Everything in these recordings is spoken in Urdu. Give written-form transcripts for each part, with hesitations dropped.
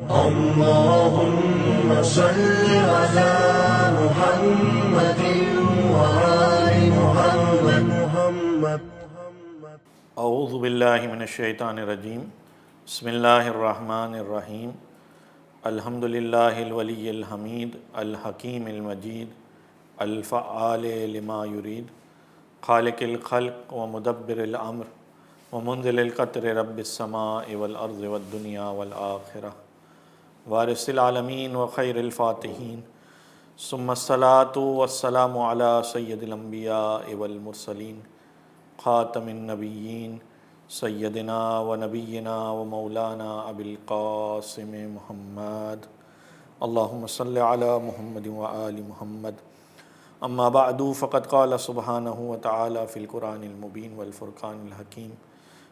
اللهم صل على محمد وآل محمد. اعوذ باللہ من الشیطان الرجیم. بسم اللہ الرحمن الرحیم. الحمد للہ الولی الحمید الحکیم المجید الفعال لما یرید خالق الخلق ومدبر الامر ومنزل القطر رب السماء والارض والدنیا والآخرہ وارث العالمین وخیر الفاتحین. ثم الصلاۃ والسلام علی سید الانبیاء والمرسلین خاتم النبیین سیدنا و نبینا و مولانا ابی القاسم محمد. اللہم صل علی محمد و آل محمد. اما بعد فقد قال سبحانہ وتعالی فی القرآن المبین والفرقان الحکیم.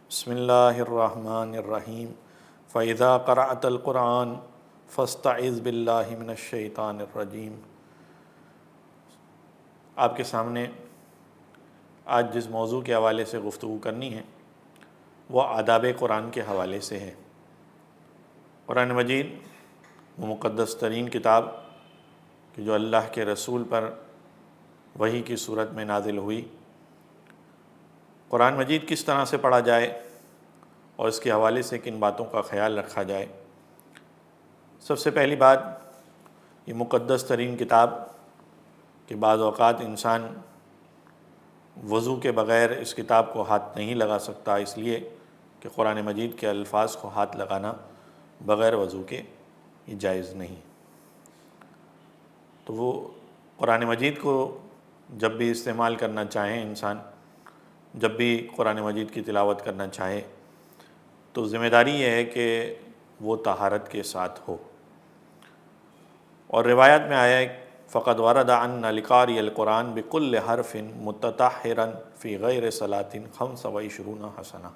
بسم اللہ الرحمن الرحیم. فإذا قرأت القرآن فاستعذ باللہ من الشیطان الرجیم. آپ کے سامنے آج جس موضوع کے حوالے سے گفتگو کرنی ہے وہ آداب قرآن کے حوالے سے ہے. قرآن مجید وہ مقدس ترین کتاب کہ جو اللہ کے رسول پر وحی کی صورت میں نازل ہوئی. قرآن مجید کس طرح سے پڑھا جائے اور اس کے حوالے سے کن باتوں کا خیال رکھا جائے. سب سے پہلی بات، یہ مقدس ترین کتاب کہ بعض اوقات انسان وضو کے بغیر اس کتاب کو ہاتھ نہیں لگا سکتا، اس لیے کہ قرآن مجید کے الفاظ کو ہاتھ لگانا بغیر وضو کے یہ جائز نہیں. تو وہ قرآن مجید کو جب بھی استعمال کرنا چاہیں انسان، جب بھی قرآن مجید کی تلاوت کرنا چاہے تو ذمہ داری یہ ہے کہ وہ طہارت کے ساتھ ہو. اور روایت میں آیا ہے فقد ورد عن لقاری القرآن بكل حرف متطہرا فی غیر صلاۃ 25 حسنہ.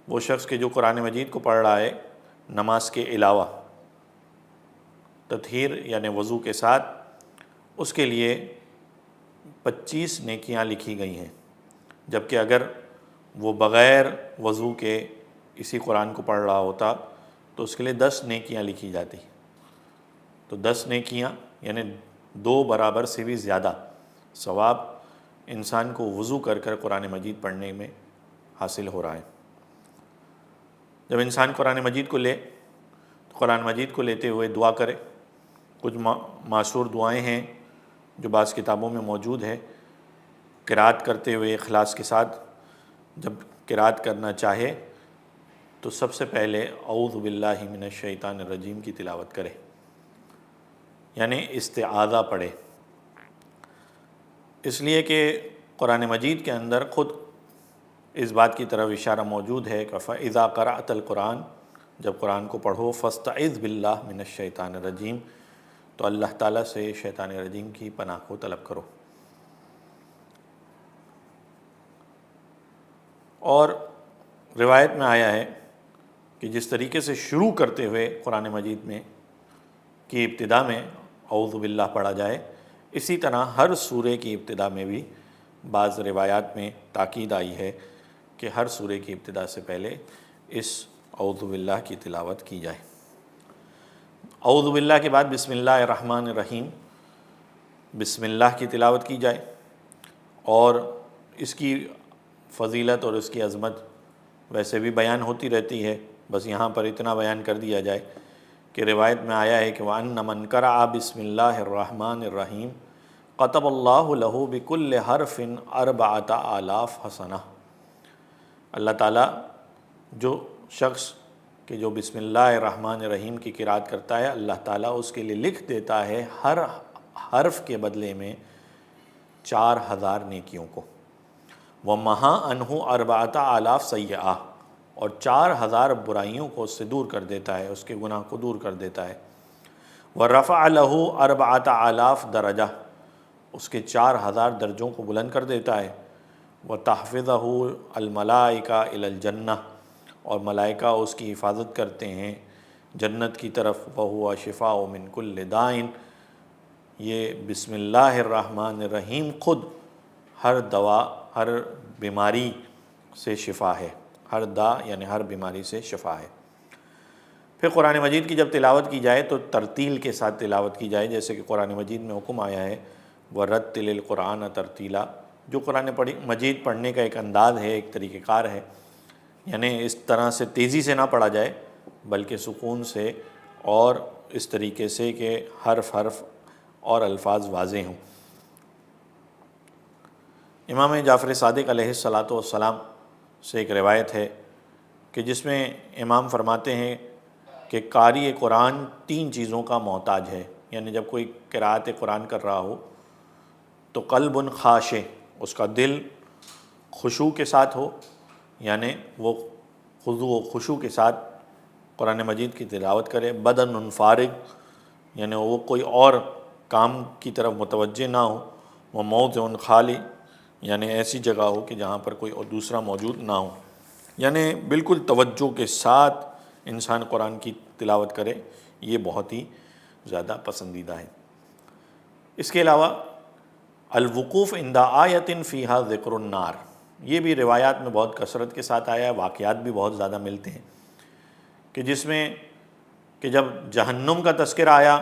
وہ شخص کہ جو قرآن مجید کو پڑھ رہا ہے نماز کے علاوہ تطہیر یعنی وضو کے ساتھ، اس کے لیے 25 نیکیاں لکھی گئی ہیں. جبکہ اگر وہ بغیر وضو کے اسی قرآن کو پڑھ رہا ہوتا تو اس کے لیے 10 نیکیاں لکھی جاتی. تو 10 نیکیاں یعنی 2 برابر سے بھی زیادہ ثواب انسان کو وضو کر کر قرآن مجید پڑھنے میں حاصل ہو رہا ہے. جب انسان قرآن مجید کو لے تو قرآن مجید کو لیتے ہوئے دعا کرے. کچھ معصور دعائیں ہیں جو بعض کتابوں میں موجود ہے. قرأت کرتے ہوئے اخلاص کے ساتھ جب قرأت کرنا چاہے تو سب سے پہلے اعوذ باللہ من الشیطان الرجیم کی تلاوت کرے، یعنی استعاذہ پڑھے. اس لیے کہ قرآن مجید کے اندر خود اس بات کی طرف اشارہ موجود ہے کہ فَإِذَا قَرَأْتَ الْقُرْآنَ، جب قرآن کو پڑھو فَاسْتَعِذْ بِاللَّهِ مِنَ الشَّيْطَانِ الرَّجِيمِ، تو اللہ تعالیٰ سے شیطان رجیم کی پناہ کو طلب کرو. اور روایت میں آیا ہے کہ جس طریقے سے شروع کرتے ہوئے قرآن مجید میں کی ابتدا میں اعوذ باللہ پڑھا جائے، اسی طرح ہر سورے کی ابتدا میں بھی بعض روایات میں تاکید آئی ہے کہ ہر سورے کی ابتدا سے پہلے اس اعوذ باللہ کی تلاوت کی جائے. اعوذ باللہ کے بعد بسم اللہ الرحمن الرحیم، بسم اللہ کی تلاوت کی جائے. اور اس کی فضیلت اور اس کی عظمت ویسے بھی بیان ہوتی رہتی ہے، بس یہاں پر اتنا بیان کر دیا جائے کہ روایت میں آیا ہے کہ وَأَنَّ مَنْ قَرَأَ بِسْمِ اللَّهِ الرَّحْمَنِ الرَّحِيمِ كَتَبَ اللَّهُ لَهُ بِكُلِّ حَرْفٍ 4,000 حسنہ. اللہ تعالیٰ جو شخص کہ جو بسم اللہ الرحمن الرحیم کی قرأت کرتا ہے، اللہ تعالیٰ اس کے لیے لکھ دیتا ہے ہر حرف کے بدلے میں 4,000 نیکیوں کو. وَمَحَا عَنْهُ 4,000 سیئہ، اور 4,000 برائیوں کو اس سے دور کر دیتا ہے، اس کے گناہ کو دور کر دیتا ہے. وَرَفَعَ لَهُ 4,000 درجہ، اس کے 4,000 درجوں کو بلند کر دیتا ہے. وَتَحْفِظَهُ الْمَلَائِكَةُ إِلَى الْجَنَّةِ، اور ملائکہ اس کی حفاظت کرتے ہیں جنت کی طرف. وَهُوَ شِفَاءٌ مِّن كُلِّ دَاءٍ، یہ بسم اللہ الرحمن الرحیم خود ہر دوا، ہر بیماری سے شفا ہے. ہر دا یعنی ہر بیماری سے شفا ہے. پھر قرآن مجید کی جب تلاوت کی جائے تو ترتیل کے ساتھ تلاوت کی جائے، جیسے کہ قرآن مجید میں حکم آیا ہے وَرَتِّلِ الْقُرْآنَ تَرْتِیلًا، جو قرآن مجید پڑھنے کا ایک انداز ہے، ایک طریقہ کار ہے، یعنی اس طرح سے تیزی سے نہ پڑھا جائے بلکہ سکون سے اور اس طریقے سے کہ حرف حرف اور الفاظ واضح ہوں۔ امام جعفر صادق علیہ الصلاۃ والسلام سے ایک روایت ہے کہ جس میں امام فرماتے ہیں کہ قاری قرآن 3 چیزوں کا محتاج ہے، یعنی جب کوئی قراءت قرآن کر رہا ہو تو قلب خاشع، اس کا دل خشوع کے ساتھ ہو، یعنی وہ خضوع و خشوع کے ساتھ قرآن مجید کی تلاوت کرے، بدن فارغ، یعنی وہ کوئی اور کام کی طرف متوجہ نہ ہو، وہ موضع خالی، یعنی ایسی جگہ ہو کہ جہاں پر کوئی اور دوسرا موجود نہ ہو، یعنی بالکل توجہ کے ساتھ انسان قرآن کی تلاوت کرے، یہ بہت ہی زیادہ پسندیدہ ہے۔ اس کے علاوہ الوقوف عند آیۃ فیہا ذکر النار، یہ بھی روایات میں بہت کثرت کے ساتھ آیا ہے، واقعات بھی بہت زیادہ ملتے ہیں کہ جس میں کہ جب جہنم کا تذکرہ آیا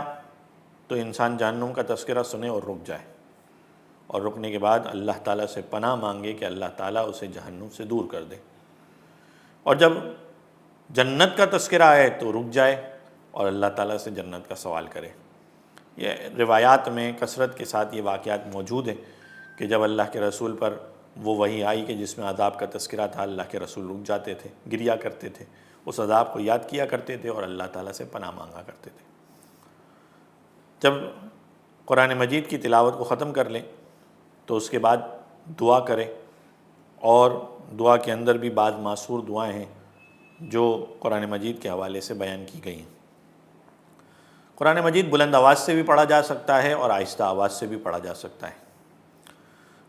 تو انسان جہنم کا تذکرہ سنے اور رک جائے، اور رکنے کے بعد اللہ تعالیٰ سے پناہ مانگے کہ اللہ تعالیٰ اسے جہنم سے دور کر دے، اور جب جنت کا تذکرہ آئے تو رک جائے اور اللہ تعالیٰ سے جنت کا سوال کرے۔ یہ روایات میں کثرت کے ساتھ یہ واقعات موجود ہیں کہ جب اللہ کے رسول پر وہ وحی آئی کہ جس میں عذاب کا تذکرہ تھا، اللہ کے رسول رک جاتے تھے، گریا کرتے تھے، اس عذاب کو یاد کیا کرتے تھے اور اللہ تعالیٰ سے پناہ مانگا کرتے تھے۔ جب قرآن مجید کی تلاوت کو ختم کر لیں تو اس کے بعد دعا کریں، اور دعا کے اندر بھی بعض ماثور دعائیں ہیں جو قرآن مجید کے حوالے سے بیان کی گئی ہیں۔ قرآن مجید بلند آواز سے بھی پڑھا جا سکتا ہے اور آہستہ آواز سے بھی پڑھا جا سکتا ہے،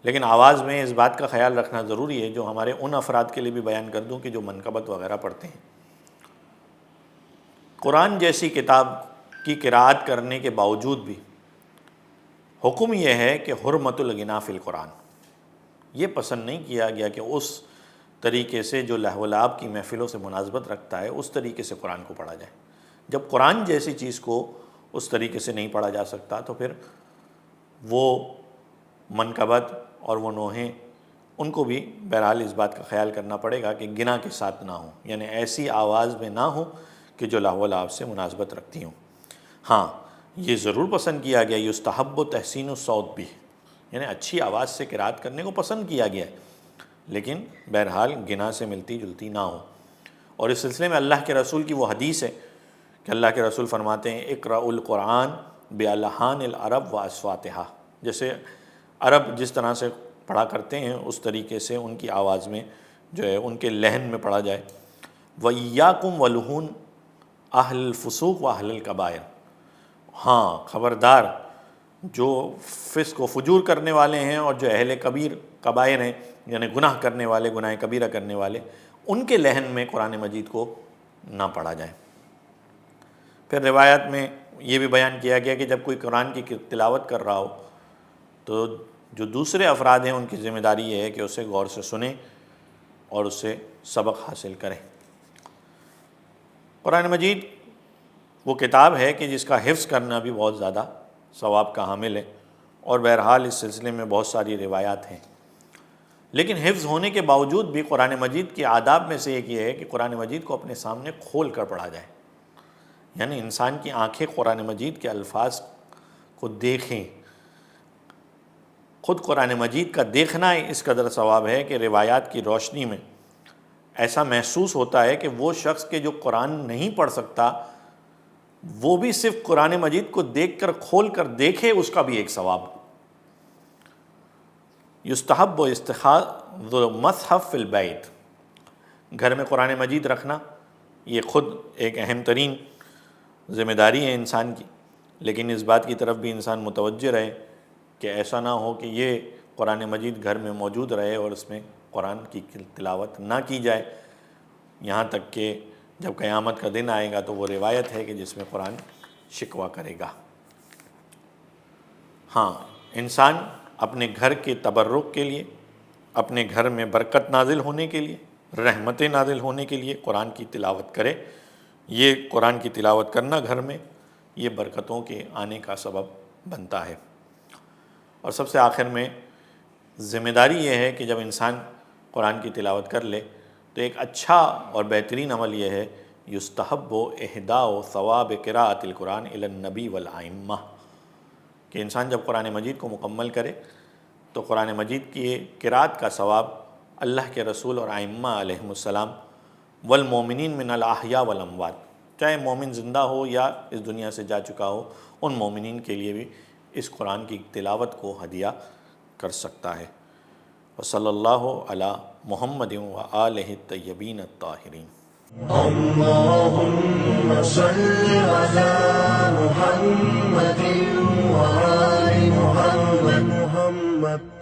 لیکن آواز میں اس بات کا خیال رکھنا ضروری ہے، جو ہمارے ان افراد کے لیے بھی بیان کر دوں کہ جو منقبت وغیرہ پڑھتے ہیں۔ قرآن جیسی کتاب کی قراءت کرنے کے باوجود بھی حکم یہ ہے کہ حرمت الغنا فی القرآن، یہ پسند نہیں کیا گیا کہ اس طریقے سے جو لہو و لعب کی محفلوں سے مناسبت رکھتا ہے اس طریقے سے قرآن کو پڑھا جائے۔ جب قرآن جیسی چیز کو اس طریقے سے نہیں پڑھا جا سکتا تو پھر وہ منقبت اور وہ نوحیں ان کو بھی بہرحال اس بات کا خیال کرنا پڑے گا کہ گنا کے ساتھ نہ ہوں، یعنی ایسی آواز میں نہ ہوں کہ جو لہو و لعب سے مناسبت رکھتی ہوں۔ ہاں، یہ ضرور پسند کیا گیا، یستحب و تحسین الصوت بھی، یعنی اچھی آواز سے قرأت کرنے کو پسند کیا گیا ہے، لیکن بہرحال گنا سے ملتی جلتی نہ ہو۔ اور اس سلسلے میں اللہ کے رسول کی وہ حدیث ہے کہ اللہ کے رسول فرماتے ہیں اقرأوا القرآن بألحان العرب و اصواتہا، جیسے عرب جس طرح سے پڑھا کرتے ہیں اس طریقے سے ان کی آواز میں جو ہے ان کے لہن میں پڑھا جائے۔ وَإِيَّاكُمْ وَلُحُونَ أَهْلِ الْفُسُوقِ وَأَهْلِ الْكَبَائِرِ، ہاں خبردار جو فسق و فجور کرنے والے ہیں اور جو اہل کبائر ہیں، یعنی گناہ کرنے والے، گناہ کبیرہ کرنے والے، ان کے لہن میں قرآن مجید کو نہ پڑھا جائے۔ پھر روایات میں یہ بھی بیان کیا گیا کہ جب کوئی قرآن کی تلاوت کر رہا ہو تو جو دوسرے افراد ہیں ان کی ذمہ داری یہ ہے کہ اسے غور سے سنیں اور اس سے سبق حاصل کریں۔ قرآن مجید وہ کتاب ہے کہ جس کا حفظ کرنا بھی بہت زیادہ ثواب کا حامل ہے، اور بہرحال اس سلسلے میں بہت ساری روایات ہیں، لیکن حفظ ہونے کے باوجود بھی قرآن مجید کے آداب میں سے ایک یہ ہے کہ قرآن مجید کو اپنے سامنے کھول کر پڑھا جائے، یعنی انسان کی آنکھیں قرآن مجید کے الفاظ کو دیکھیں۔ خود قرآن مجید کا دیکھنا اس قدر ثواب ہے کہ روایات کی روشنی میں ایسا محسوس ہوتا ہے کہ وہ شخص کے جو قرآن نہیں پڑھ سکتا وہ بھی صرف قرآن مجید کو دیکھ کر کھول کر دیکھے، اس کا بھی ایک ثواب۔ یستحب و استحاض المصحف فی البیت، گھر میں قرآن مجید رکھنا یہ خود ایک اہم ترین ذمہ داری ہے انسان کی، لیکن اس بات کی طرف بھی انسان متوجہ رہے کہ ایسا نہ ہو کہ یہ قرآن مجید گھر میں موجود رہے اور اس میں قرآن کی تلاوت نہ کی جائے، یہاں تک کہ جب قیامت کا دن آئے گا تو وہ روایت ہے کہ جس میں قرآن شکوہ کرے گا۔ ہاں، انسان اپنے گھر کے تبرک کے لیے، اپنے گھر میں برکت نازل ہونے کے لیے، رحمتیں نازل ہونے کے لیے قرآن کی تلاوت کرے، یہ قرآن کی تلاوت کرنا گھر میں یہ برکتوں کے آنے کا سبب بنتا ہے۔ اور سب سے آخر میں ذمہ داری یہ ہے کہ جب انسان قرآن کی تلاوت کر لے تو ایک اچھا اور بہترین عمل یہ ہے یستحب اہداء ثواب قراءۃ القرآن الی النبی والائمہ، کہ انسان جب قرآن مجید کو مکمل کرے تو قرآن مجید کی قراءت کا ثواب اللہ کے رسول اور ائمہ علیہم السلام والمومنین من الاحیاء والاموات، چاہے مومن زندہ ہو یا اس دنیا سے جا چکا ہو، ان مومنین کے لیے بھی اس قرآن کی تلاوت کو ہدیہ کر سکتا ہے۔ وصلی اللہ علی محمد وآلہ الطیبین الطاہرین۔ اللهم صل على محمد وآل محمد